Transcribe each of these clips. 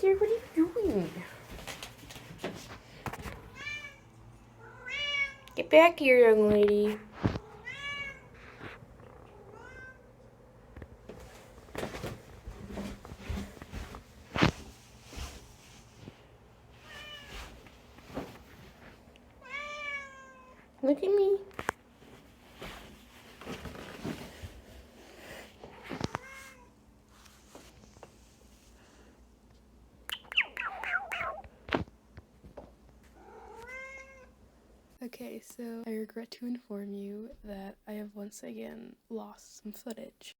here. What are you doing? Get back here, young lady. Look at me. Okay, so I regret to inform you that I have once again lost some footage.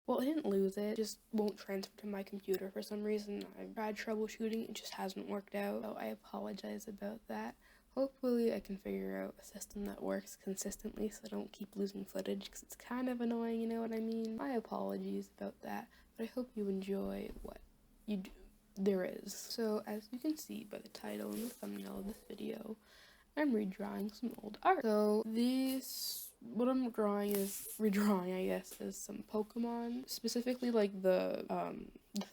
Well, I didn't lose it, just won't transfer to my computer for some reason. I've tried troubleshooting, it just hasn't worked out, so I apologize about that. Hopefully I can figure out a system that works consistently so I don't keep losing footage, because it's kind of annoying, you know what I mean? My apologies about that, but I hope you enjoy what you do. There is. So, as you can see by the title and the thumbnail of this video, I'm redrawing some old art. So, what I'm redrawing, I guess, is some Pokemon, specifically like the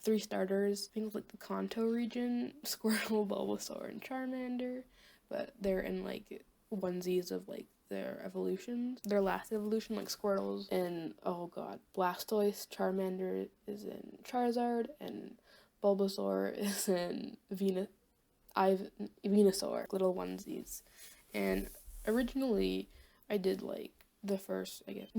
3 starters, things like the Kanto region, Squirtle, Bulbasaur, and Charmander, but they're in like onesies of like their evolutions. Their last evolution, like Squirtle's in, oh god, Blastoise, Charmander is in Charizard, and Bulbasaur is in Venusaur, little onesies. And originally, I did like the first, I guess,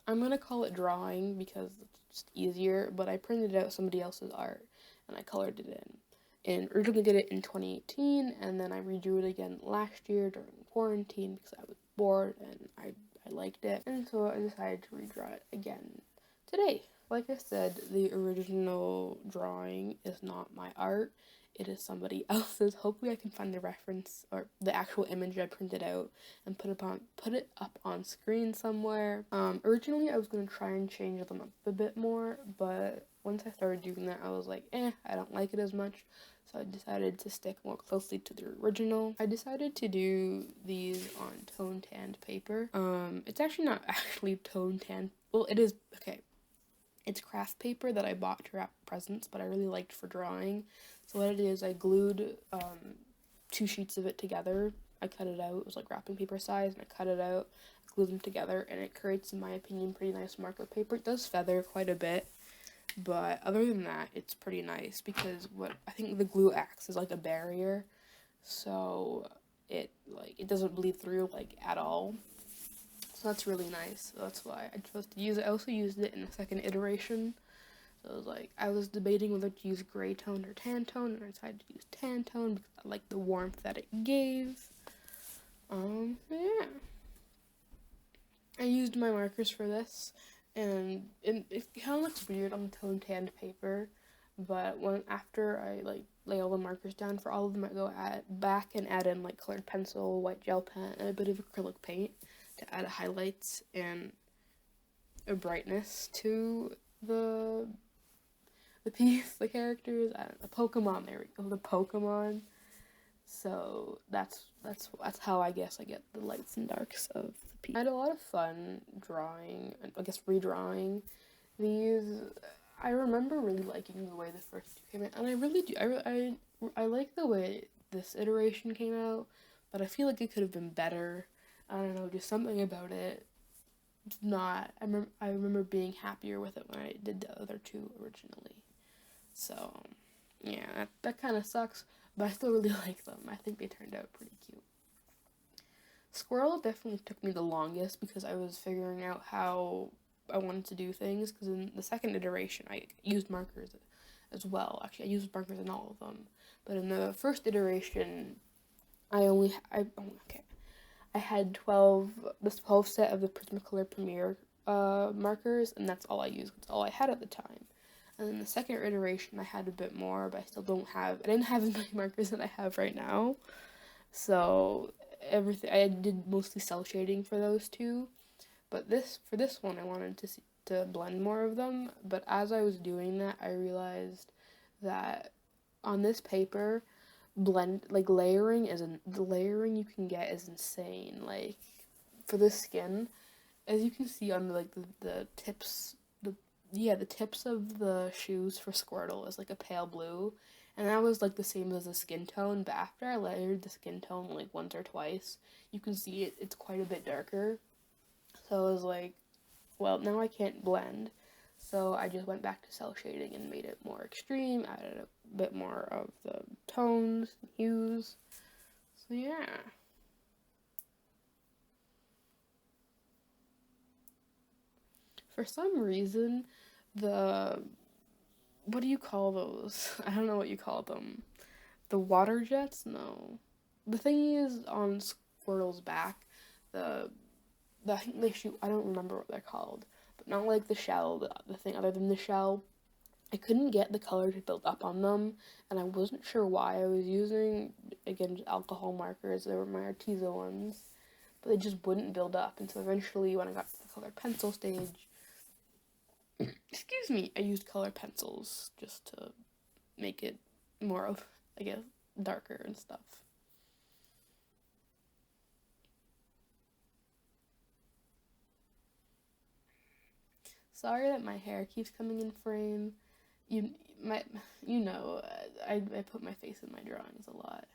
I'm gonna call it drawing because it's just easier, but I printed out somebody else's art and I colored it in. And originally did it in 2018, and then I redrew it again last year during quarantine because I was bored and I liked it. And so I decided to redraw it again today. Like I said, the original drawing is not my art. It is somebody else's. Hopefully I can find the reference or the actual image I printed out and put it up on screen somewhere. Originally I was going to try and change them up a bit more, but once I started doing that, I was like, I don't like it as much. So I decided to stick more closely to the original. I decided to do these on tone tanned paper. It's actually not actually tone tanned. Well, it is, okay. It's craft paper that I bought to wrap presents, but I really liked for drawing. So what I did is I glued 2 sheets of it together. I cut it out. It was like wrapping paper size, and I cut it out, glued them together, and it creates, in my opinion, pretty nice marker paper. It does feather quite a bit, but other than that, it's pretty nice because what I think the glue acts as like a barrier, so it doesn't bleed through like at all. So that's really nice. So that's why I chose to use it. I also used it in the second iteration. So it was like, I was debating whether to use gray tone or tan tone, and I decided to use tan tone because I like the warmth that it gave. Yeah. I used my markers for this, and it kind of looks weird on the tone tanned paper, but after I like lay all the markers down for all of them, I go back and add in like colored pencil, white gel pen, and a bit of acrylic paint to add highlights and a brightness to the piece, the characters, the Pokemon. There we go, the Pokemon. So that's how I guess I get the lights and darks of the piece. I had a lot of fun drawing, I guess redrawing these. I remember really liking the way the first 2 came out, and I really do. I like the way this iteration came out, but I feel like it could have been better. I don't know, just something about it. It's not. I remember being happier with it when I did the other 2 originally. So, yeah, that kind of sucks, but I still really like them. I think they turned out pretty cute. Squirrel definitely took me the longest because I was figuring out how I wanted to do things, because in the second iteration, I used markers as well. Actually, I used markers in all of them. But in the first iteration, I had 12 set of the Prismacolor Premier markers, and that's all I used. That's all I had at the time. And then the second iteration, I had a bit more, but I didn't have as many markers that I have right now. So I did mostly cell shading for those 2. But for this one, I wanted to blend more of them. But as I was doing that, I realized that on this paper, the layering you can get is insane. Like for this skin, as you can see on the tips, yeah, the tips of the shoes for Squirtle is like a pale blue, and that was like the same as the skin tone. But after I layered the skin tone like once or twice, you can see it's quite a bit darker. So I was like, well, now I can't blend. So I just went back to cell shading and made it more extreme, added a bit more of the tones, hues. So yeah. For some reason, the what do you call those? I don't know what you call them. The water jets? No. The thing is on Squirtle's back, the I think they shoot. I don't remember what they're called, but not like the shell. The thing other than the shell. I couldn't get the color to build up on them, and I wasn't sure why I was using again just alcohol markers. They were my Arteza ones, but they just wouldn't build up. And so eventually, when I got to the color pencil stage, excuse me, I used color pencils just to make it more of, I guess, darker and stuff. Sorry that my hair keeps coming in frame. You my you know I put my face in my drawings a lot.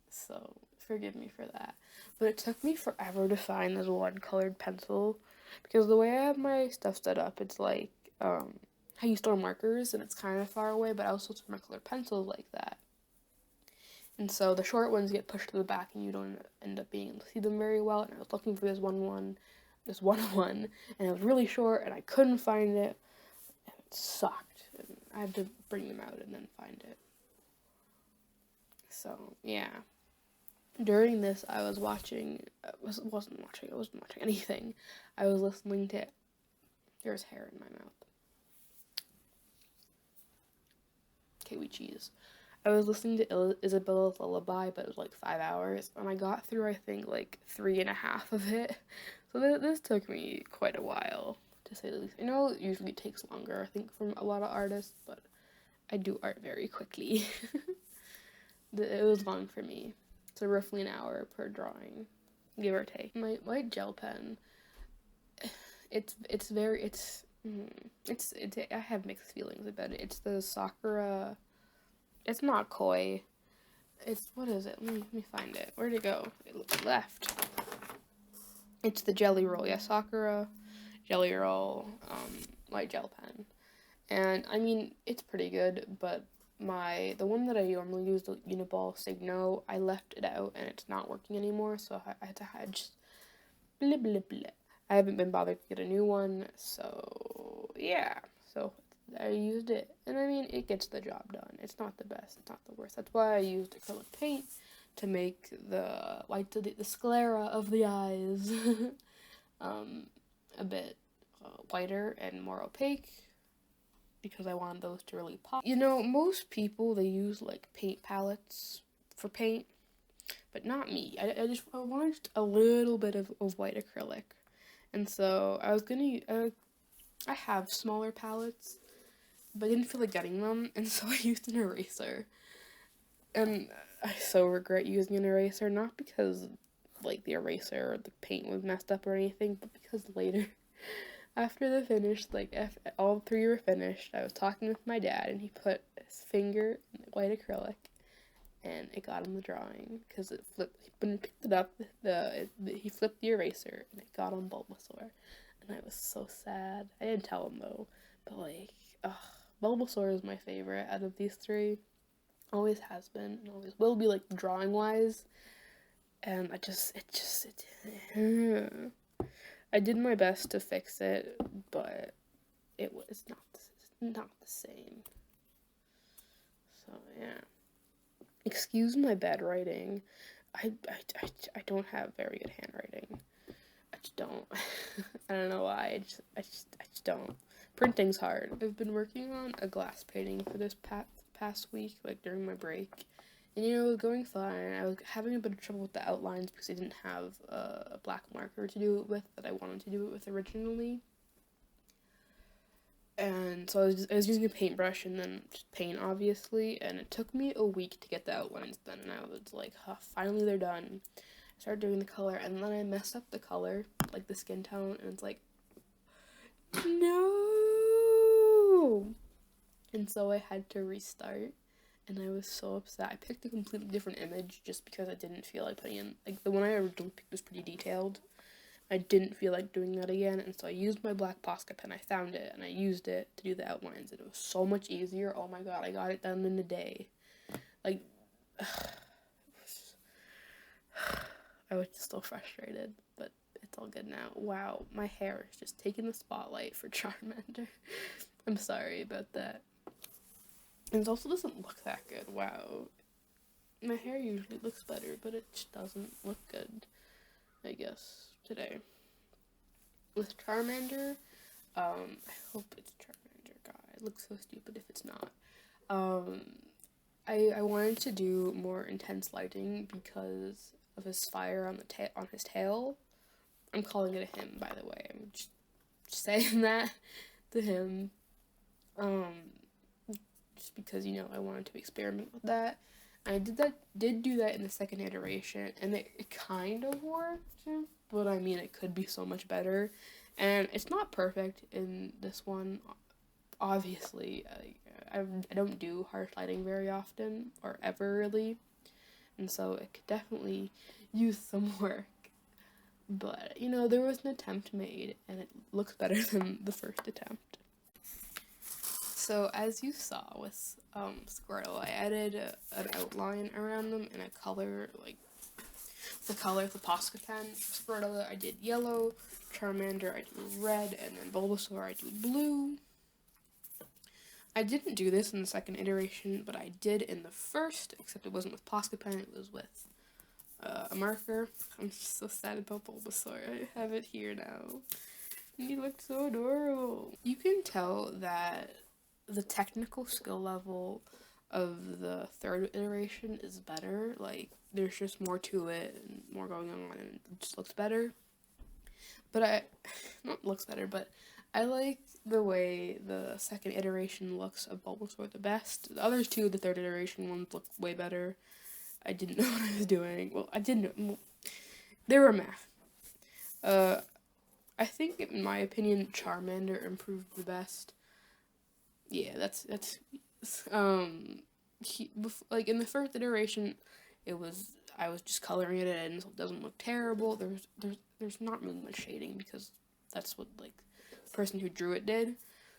So forgive me for that. But it took me forever to find this one colored pencil because the way I have my stuff set up, it's like how you store markers and it's kind of far away, but I also store my colored pencils like that. And so the short ones get pushed to the back and you don't end up being able to see them very well. And I was looking for this one, and it was really short and I couldn't find it. And it sucked. And I had to bring them out and then find it. So, yeah. During this, I wasn't watching anything. I was listening to, there's hair in my mouth. Kiwi cheese. I was listening to Isabella's Lullaby, but it was like 5 hours, and I got through, I think, like 3.5 of it. So this took me quite a while, to say the least. I know it usually takes longer, I think, from a lot of artists, but I do art very quickly. It was long for me. So roughly an hour per drawing, give or take. My white gel pen, I have mixed feelings about it. It's the Sakura. It's not koi. What is it? Let me find it. Where'd it go? It left. It's the Jelly Roll. Yeah, Sakura Jelly Roll white gel pen. And I mean, it's pretty good, but the one that I normally use, the Uniball Signo, I left it out and it's not working anymore, so I had to just blah blah blah. I haven't been bothered to get a new one, so yeah. So I used it, and I mean, it gets the job done. It's not the best, it's not the worst. That's why I used acrylic paint to make the sclera of the eyes a bit whiter and more opaque, because I wanted those to really pop. You know, most people, they use like paint palettes for paint, but not me. I wanted just a little bit of white acrylic, and so I was gonna I have smaller palettes, but I didn't feel like getting them, and so I used an eraser. And I so regret using an eraser, not because like the eraser or the paint was messed up or anything, but because later, after the finished, like if all three were finished, I was talking with my dad, and he put his finger in the white acrylic, and it got on the drawing because it flipped. When he picked it up, he flipped the eraser, and it got on Bulbasaur. And I was so sad. I didn't tell him though, but like, Bulbasaur is my favorite out of these three. Always has been, and always will be, like, drawing wise. And I did my best to fix it, but it's not the same. So yeah. Excuse my bad writing. I don't have very good handwriting. I just don't. I don't know why. I just don't. Printing's hard. I've been working on a glass painting for this past week, like during my break, and it was going fine. I was having a bit of trouble with the outlines because I didn't have a black marker to do it with that I wanted to do it with originally. And so I was using a paintbrush and then just paint, obviously, and it took me a week to get the outlines done, and I was like, finally they're done. I started doing the color, and then I messed up the color, like the skin tone, and it's like, no! and so I had to restart, and I was so upset. I picked a completely different image just because I didn't feel like putting in, like, the one I originally picked was pretty detailed. I didn't feel like doing that again, and so I used my black Posca pen. I found it, and I used it to do the outlines, and it was so much easier. Oh my god, I got it done in a day. Like, I was just so frustrated, but it's all good now. Wow, my hair is just taking the spotlight for Charmander. I'm sorry about that. And it also doesn't look that good. Wow. My hair usually looks better, but it just doesn't look good, I guess, today. With Charmander, I hope it's Charmander. God, it looks so stupid if it's not. I wanted to do more intense lighting because of his fire on on his tail. I'm calling it a him, by the way. I'm just saying that to him. Just because, you know, I wanted to experiment with that. I did do that in the second iteration, and it kind of worked, but I mean, it could be so much better. And it's not perfect in this one, obviously. I don't do harsh lighting very often, or ever really, and so it could definitely use some work. But, you know, there was an attempt made, and it looks better than the first attempt. So, as you saw with Squirtle, I added an outline around them and a color, like the color of the Posca pen. For Squirtle, I did yellow, Charmander, I did red, and then Bulbasaur, I did blue. I didn't do this in the second iteration, but I did in the first, except it wasn't with Posca pen, it was with a marker. I'm just so sad about Bulbasaur. I have it here now. He looks so adorable. You can tell that the technical skill level of the third iteration is better. Like, there's just more to it and more going on, and it just looks better. But not looks better, but I like the way the second iteration looks of Bulbasaur the best. The other two, the third iteration ones, look way better. I didn't know what I was doing. Well, I didn't know. They were math. I think, in my opinion, Charmander improved the best. Yeah, that's like in the first iteration, I was just coloring it in, so it doesn't look terrible. There's not really much shading because that's what, like, the person who drew it did.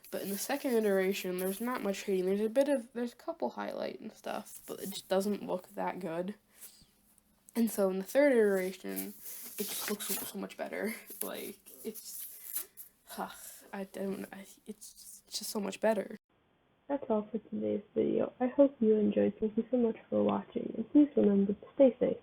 But in the second iteration, there's not much shading. There's a couple highlight and stuff, but it just doesn't look that good. And so in the third iteration, it just looks so much better. Like, it's just so much better. That's all for today's video. I hope you enjoyed. Thank you so much for watching, and please remember to stay safe.